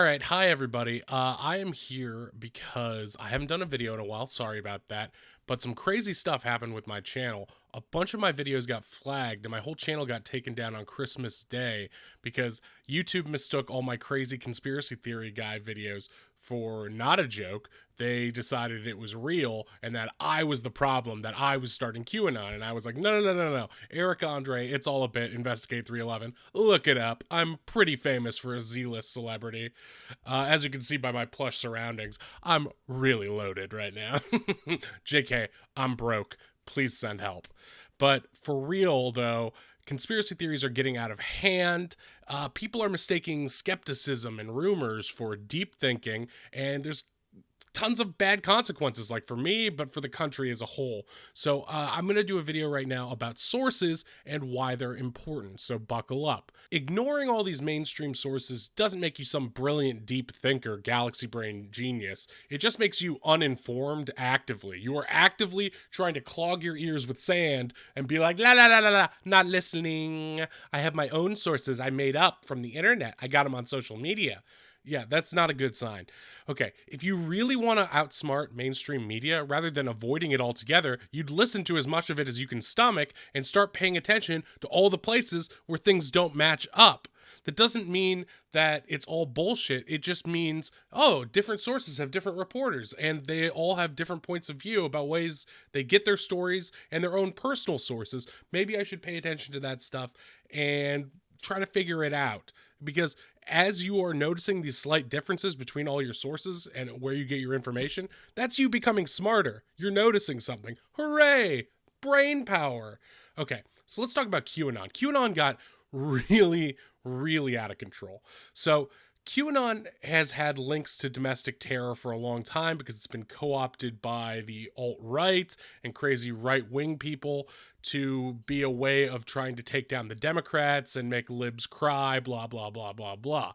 All right, hi everybody. I am here because I haven't done a video in a while. Sorry about that. But some crazy stuff happened with my channel. A bunch of my videos got flagged and my whole channel got taken down on Christmas Day because YouTube mistook all my crazy conspiracy theory guy videos for not a joke. They decided it was real and that I was the problem, that I was starting QAnon. And I was like, no. Eric Andre, it's all a bit. Investigate 311. Look it up. I'm pretty famous for a Z-list celebrity. As you can see by my plush surroundings, I'm really loaded right now. JK, I'm broke. Please send help. But for real, though, conspiracy theories are getting out of hand. People are mistaking skepticism and rumors for deep thinking, and there's tons of bad consequences, like for me, but for the country as a whole. So I'm going to do a video right now about sources and why they're important, so buckle up. Ignoring all these mainstream sources doesn't make you some brilliant deep thinker, galaxy brain genius. It just makes you uninformed actively. You are actively trying to clog your ears with sand and be like, la la la la la, not listening. I have my own sources I made up from the internet. I got them on social media. Yeah, that's not a good sign. Okay, if you really want to outsmart mainstream media, rather than avoiding it altogether, you'd listen to as much of it as you can stomach and start paying attention to all the places where things don't match up. That doesn't mean that it's all bullshit. It just means, oh, different sources have different reporters, and they all have different points of view about ways they get their stories and their own personal sources. Maybe I should pay attention to that stuff and try to figure it out. Because as you are noticing these slight differences between all your sources and where you get your information, that's you becoming smarter. You're noticing something. Hooray! Brain power. Okay, so let's talk about QAnon. QAnon got really out of control. So QAnon has had links to domestic terror for a long time because it's been co-opted by the alt-right and crazy right-wing people to be a way of trying to take down the Democrats and make libs cry, blah, blah, blah, blah, blah.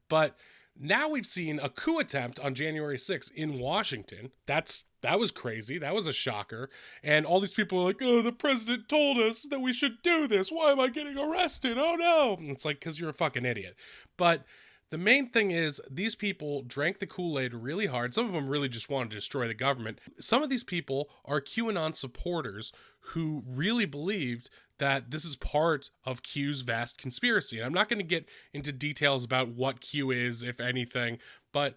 But now we've seen a coup attempt on January 6th in Washington. That was crazy. That was a shocker. And all these people are like, oh, the president told us that we should do this. Why am I getting arrested? Oh, no. And it's like, because you're a fucking idiot. But the main thing is these people drank the Kool-Aid really hard. Some of them really just wanted to destroy the government. Some of these people are QAnon supporters who really believed that this is part of Q's vast conspiracy. And I'm not going to get into details about what Q is, if anything, but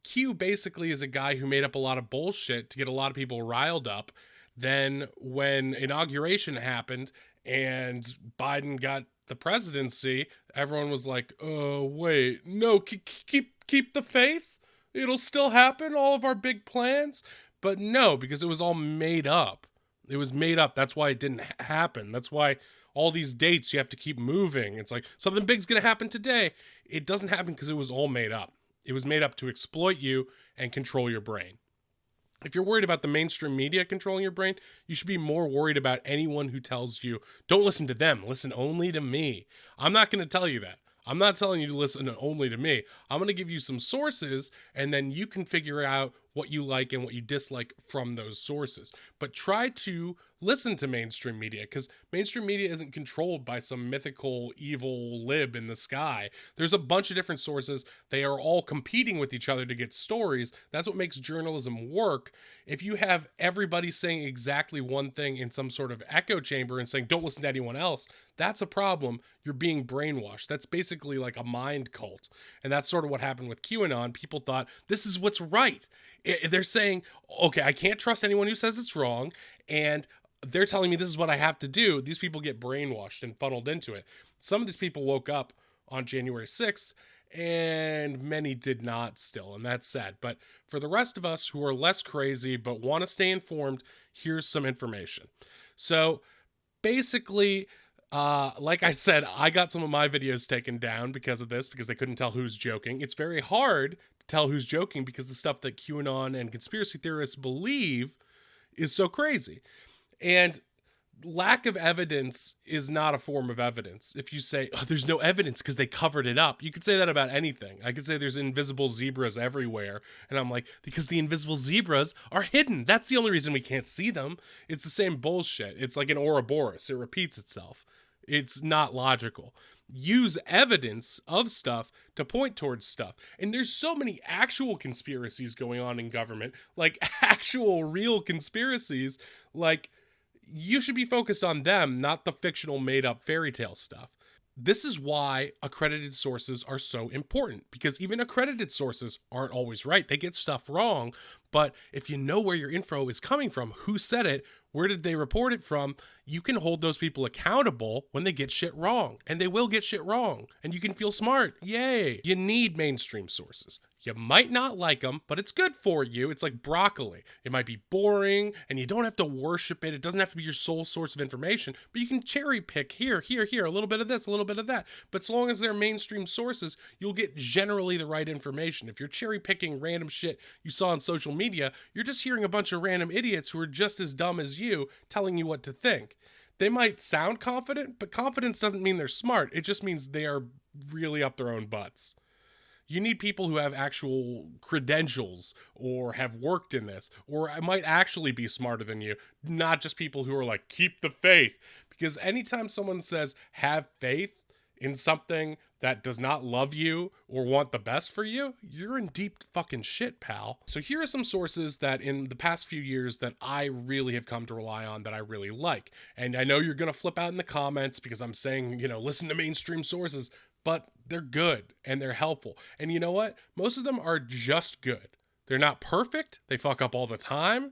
Q basically is a guy who made up a lot of bullshit to get a lot of people riled up. Then when inauguration happened and Biden got the presidency, everyone was like, oh, wait, no, keep the faith. It'll still happen, all of our big plans. But no, because it was all made up. It was made up. That's why it didn't happen. That's why all these dates you have to keep moving. It's like something big's going to happen today. It doesn't happen because it was all made up. It was made up to exploit you and control your brain. If you're worried about the mainstream media controlling your brain, you should be more worried about anyone who tells you, don't listen to them, listen only to me. I'm not going to tell you that. I'm not telling you to listen only to me. I'm going to give you some sources, and then you can figure out what you like and what you dislike from those sources. But try to listen to mainstream media, because mainstream media isn't controlled by some mythical evil lib in the sky. There's a bunch of different sources. They are all competing with each other to get stories. That's what makes journalism work. If you have everybody saying exactly one thing in some sort of echo chamber and saying, don't listen to anyone else, that's a problem. You're being brainwashed. That's basically like a mind cult. And that's sort of what happened with QAnon. People thought, this is what's right. They're saying, okay, I can't trust anyone who says it's wrong, and they're telling me this is what I have to do. These people get brainwashed and funneled into it. Some of these people woke up on January 6th, and many did not still, and that's sad. But for the rest of us who are less crazy but want to stay informed, here's some information. So basically, like I said, I got some of my videos taken down because of this, because they couldn't tell who's joking. It's very hard to tell who's joking because the stuff that QAnon and conspiracy theorists believe is so crazy. And lack of evidence is not a form of evidence. If you say, oh, there's no evidence because they covered it up, you could say that about anything. I could say there's invisible zebras everywhere, and I'm like, because the invisible zebras are hidden. That's the only reason we can't see them. It's the same bullshit. It's like an Ouroboros. It repeats itself. It's not logical. Use evidence of stuff to point towards stuff. And there's so many actual conspiracies going on in government, like actual real conspiracies. Like, you should be focused on them, not the fictional made up fairy tale stuff. This is why accredited sources are so important, because even accredited sources aren't always right. They get stuff wrong. But if you know where your info is coming from, who said it, where did they report it from, you can hold those people accountable when they get shit wrong. And they will get shit wrong. And you can feel smart. Yay. You need mainstream sources. You might not like them, but it's good for you. It's like broccoli. It might be boring, and you don't have to worship it. It doesn't have to be your sole source of information, but you can cherry pick here, a little bit of this, a little bit of that. But as long as they're mainstream sources, you'll get generally the right information. If you're cherry picking random shit you saw on social media, you're just hearing a bunch of random idiots who are just as dumb as you telling you what to think. They might sound confident, but confidence doesn't mean they're smart. It just means they are really up their own butts. You need people who have actual credentials or have worked in this, or might actually be smarter than you, not just people who are like, keep the faith. Because anytime someone says have faith in something that does not love you or want the best for you, you're in deep fucking shit, pal. So here are some sources that in the past few years that I really have come to rely on that I really like. And I know you're going to flip out in the comments because I'm saying, listen to mainstream sources, but they're good and they're helpful. And you know what? Most of them are just good. They're not perfect. They fuck up all the time,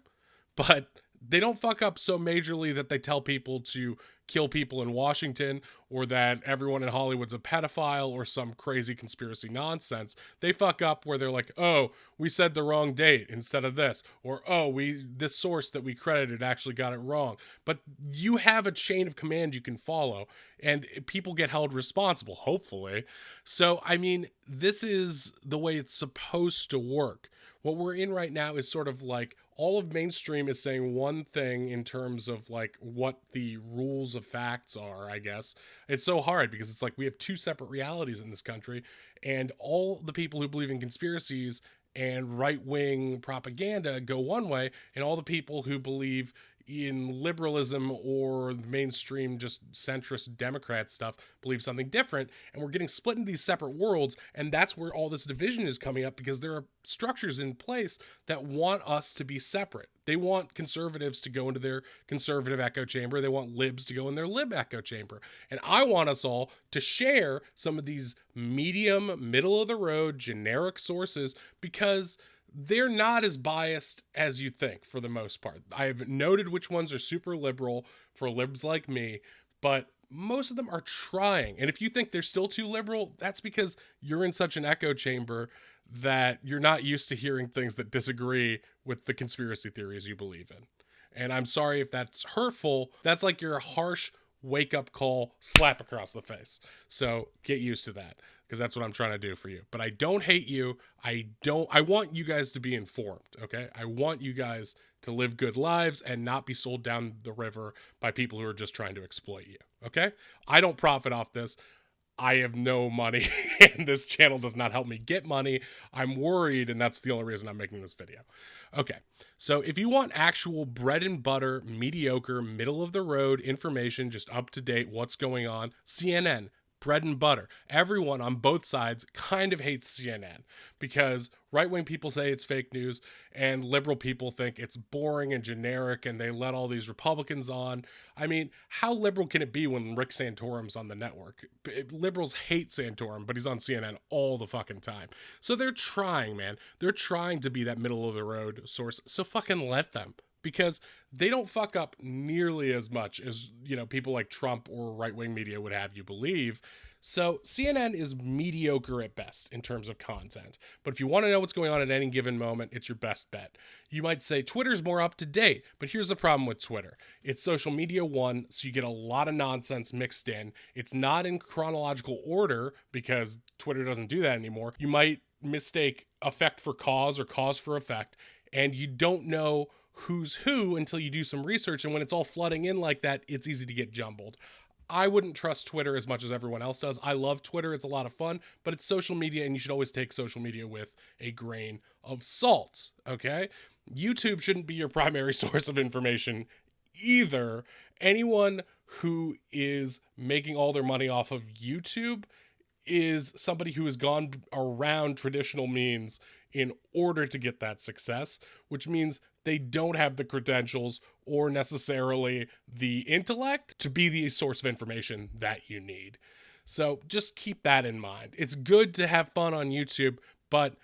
but they don't fuck up so majorly that they tell people to kill people in Washington or that everyone in Hollywood's a pedophile or some crazy conspiracy nonsense. They fuck up where they're like, oh, we said the wrong date instead of this, or oh, this source that we credited actually got it wrong. But you have a chain of command you can follow, and people get held responsible, hopefully. So, I mean, this is the way it's supposed to work. What we're in right now is sort of like all of mainstream is saying one thing in terms of like what the rules of facts are, I guess. It's so hard because it's like we have two separate realities in this country, and all the people who believe in conspiracies and right-wing propaganda go one way, and all the people who believe in liberalism or mainstream just centrist Democrat stuff believe something different, and we're getting split into these separate worlds. And that's where all this division is coming up, because there are structures in place that want us to be separate. They want conservatives to go into their conservative echo chamber. They want libs to go in their lib echo chamber. And I want us all to share some of these medium, middle of the road, generic sources, because they're not as biased as you think for the most part. I have noted which ones are super liberal for libs like me, but most of them are trying. And if you think they're still too liberal, that's because you're in such an echo chamber that you're not used to hearing things that disagree with the conspiracy theories you believe in. And I'm sorry if that's hurtful. That's like your harsh wake-up call, slap across the face. So get used to that, because that's what I'm trying to do for you. But I don't hate you. I want you guys to be informed, okay? I want you guys to live good lives and not be sold down the river by people who are just trying to exploit you, okay? I don't profit off this. I have no money, and this channel does not help me get money. I'm worried, and that's the only reason I'm making this video. Okay, so if you want actual bread and butter, mediocre, middle of the road information, just up to date, what's going on, CNN, bread and butter. Everyone on both sides kind of hates CNN because right-wing people say it's fake news and liberal people think it's boring and generic, and they let all these Republicans on. I mean, how liberal can it be when Rick Santorum's on the network? Liberals hate Santorum, but he's on CNN all the fucking time. So they're trying, man. They're trying to be that middle-of-the-road source, so fucking let them. Because they don't fuck up nearly as much as, people like Trump or right-wing media would have you believe. So CNN is mediocre at best in terms of content. But if you want to know what's going on at any given moment, it's your best bet. You might say Twitter's more up to date, but here's the problem with Twitter. It's social media one, so you get a lot of nonsense mixed in. It's not in chronological order because Twitter doesn't do that anymore. You might mistake effect for cause or cause for effect, and you don't know who's who until you do some research, and when it's all flooding in like that, it's easy to get jumbled. I wouldn't trust Twitter as much as everyone else does. I love Twitter. It's a lot of fun, but it's social media, and you should always take social media with a grain of salt, okay? YouTube shouldn't be your primary source of information Either anyone who is making all their money off of YouTube is somebody who has gone around traditional means in order to get that success, which means they don't have the credentials or necessarily the intellect to be the source of information that you need. So just keep that in mind. It's good to have fun on YouTube, but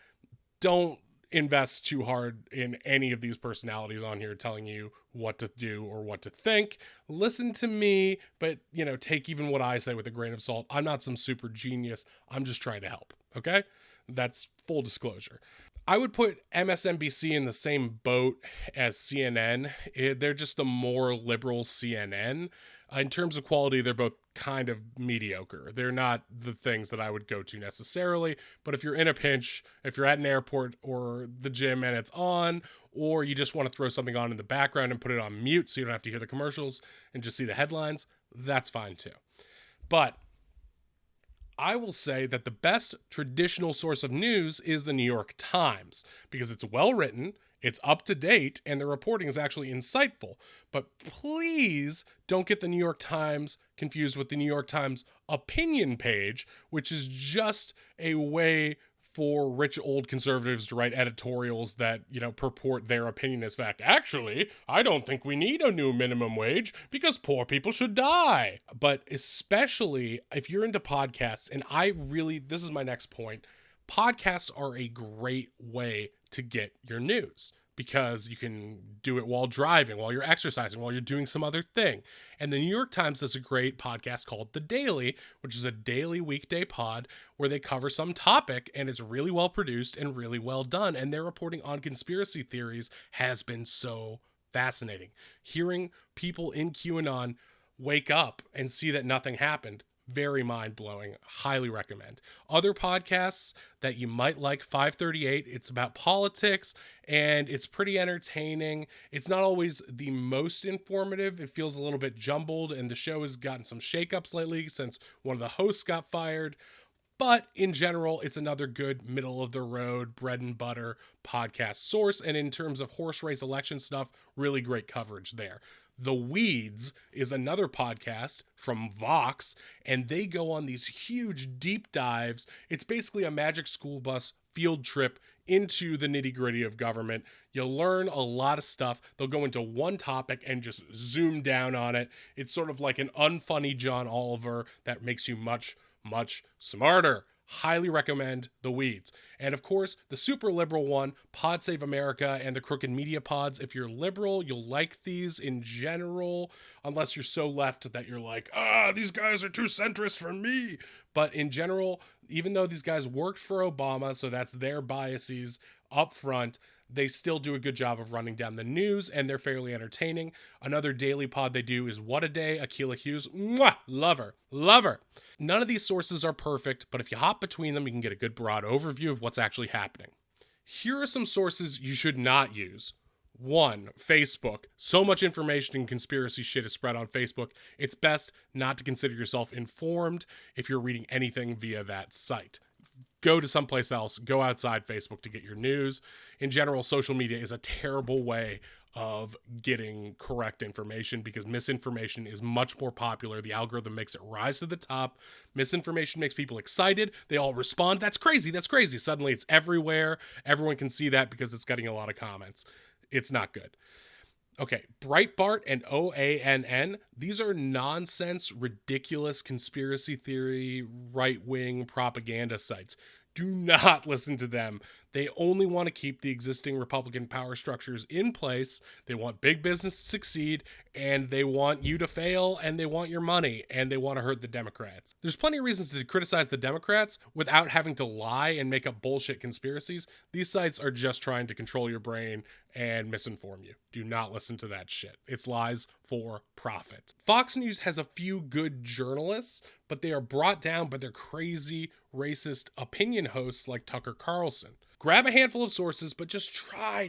don't invest too hard in any of these personalities on here telling you what to do or what to think. Listen to me, but take even what I say with a grain of salt. I'm not some super genius. I'm just trying to help. Okay? That's full disclosure. I would put MSNBC in the same boat as CNN. They're just the more liberal CNN. In terms of quality, they're both kind of mediocre. They're not the things that I would go to necessarily, but if you're in a pinch, if you're at an airport or the gym and it's on, or you just want to throw something on in the background and put it on mute so you don't have to hear the commercials and just see the headlines, that's fine too. But I will say that the best traditional source of news is the New York Times because it's well written, it's up to date, and the reporting is actually insightful. But please don't get the New York Times confused with the New York Times opinion page, which is just a way for rich old conservatives to write editorials that, purport their opinion as fact. Actually, I don't think we need a new minimum wage because poor people should die. But especially if you're into podcasts, and this is my next point, podcasts are a great way to get your news because you can do it while driving, while you're exercising, while you're doing some other thing. And the New York Times does a great podcast called The Daily, which is a daily weekday pod where they cover some topic, and it's really well produced and really well done. And their reporting on conspiracy theories has been so fascinating. Hearing people in QAnon wake up and see that nothing happened, very mind-blowing. Highly recommend. Other podcasts that you might like, 538, it's about politics and it's pretty entertaining. It's not always the most informative. It feels a little bit jumbled, and the show has gotten some shakeups lately since one of the hosts got fired. But in general, it's another good middle of the road, bread and butter podcast source. And in terms of horse race election stuff, really great coverage there. The Weeds is another podcast from Vox, and they go on these huge deep dives. It's basically a magic school bus field trip into the nitty-gritty of government. You'll learn a lot of stuff. They'll go into one topic and just zoom down on it. It's sort of like an unfunny John Oliver that makes you much, much smarter. Highly recommend The Weeds. And of course, the super liberal one, Pod Save America and the Crooked Media Pods. If you're liberal, you'll like these in general, unless you're so left that you're like, these guys are too centrist for me. But in general, even though these guys worked for Obama, so that's their biases up front, they still do a good job of running down the news, and they're fairly entertaining. Another daily pod they do is What a Day, Akilah Hughes. Mwah! Love her. None of these sources are perfect, but if you hop between them, you can get a good broad overview of what's actually happening. Here are some sources you should not use. 1, Facebook. So much information and conspiracy shit is spread on Facebook. It's best not to consider yourself informed if you're reading anything via that site. Go to someplace else. Go outside Facebook to get your news. In general, social media is a terrible way of getting correct information because misinformation is much more popular. The algorithm makes it rise to the top. Misinformation makes people excited. They all respond. That's crazy. Suddenly it's everywhere. Everyone can see that because it's getting a lot of comments. It's not good. Okay, Breitbart and OANN, these are nonsense, ridiculous conspiracy theory, right-wing propaganda sites. Do not listen to them. They only want to keep the existing Republican power structures in place. They want big business to succeed, and they want you to fail, and they want your money, and they want to hurt the Democrats. There's plenty of reasons to criticize the Democrats without having to lie and make up bullshit conspiracies. These sites are just trying to control your brain and misinform you. Do not listen to that shit. It's lies for profit. Fox News has a few good journalists, but they are brought down by their crazy, racist opinion hosts like Tucker Carlson. Grab a handful of sources, but just try.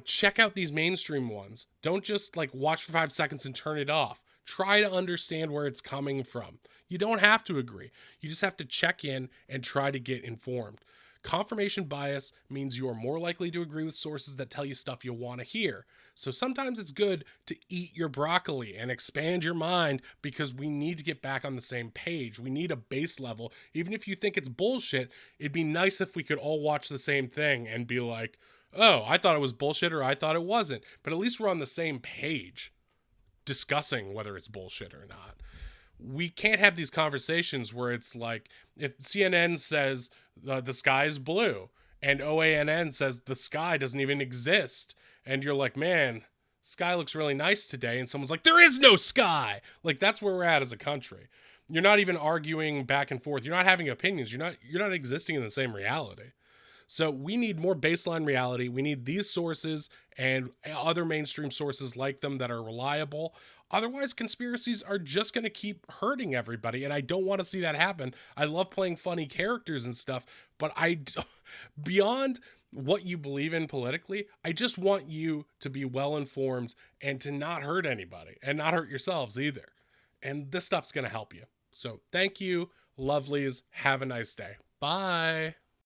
Check out these mainstream ones. Don't just watch for 5 seconds and turn it off. Try to understand where it's coming from. You don't have to agree. You just have to check in and try to get informed. Confirmation bias means you are more likely to agree with sources that tell you stuff you want to hear. So sometimes it's good to eat your broccoli and expand your mind, because we need to get back on the same page. We need a base level. Even if you think it's bullshit, it'd be nice if we could all watch the same thing and be like, oh, I thought it was bullshit, or I thought it wasn't. But at least we're on the same page discussing whether it's bullshit or not. We can't have these conversations where it's like, if CNN says the sky is blue and OANN says the sky doesn't even exist, and you're like, man, sky looks really nice today, and someone's like, there is no sky. Like, that's where we're at as a country. You're not even arguing back and forth. You're not having opinions. You're not existing in the same reality. So we need more baseline reality. We need these sources and other mainstream sources like them that are reliable. Otherwise, conspiracies are just going to keep hurting everybody, and I don't want to see that happen. I love playing funny characters and stuff, but beyond what you believe in politically, I just want you to be well informed and to not hurt anybody and not hurt yourselves either. And this stuff's going to help you. So thank you, lovelies. Have a nice day. Bye.